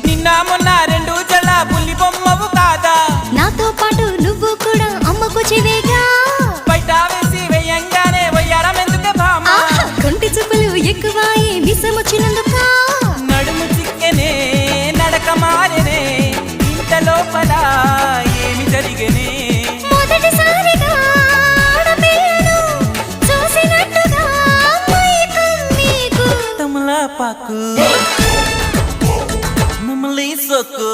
నిన్న మొన్న రెండు జల పులి బొమ్మవు కాదా, నాతో పాటు నువ్వు కూడా అమ్మకు చెవేగా. బయట వేసి వెయ్యంగానే వయ్యారం ఎందుకే భామ, కొంటి చూపులు ఎక్కువాయే విసమొచ్చినందుక. నడుము చిక్కెనే నడక మారెనే, ఇంత లోపల ఏమి జరిగనే. మొదటిసారిగా ఆడపిల్లను చూసినట్టుగా మైకం నీకు. తమలపాకు మమ్మల్ని సొక్కు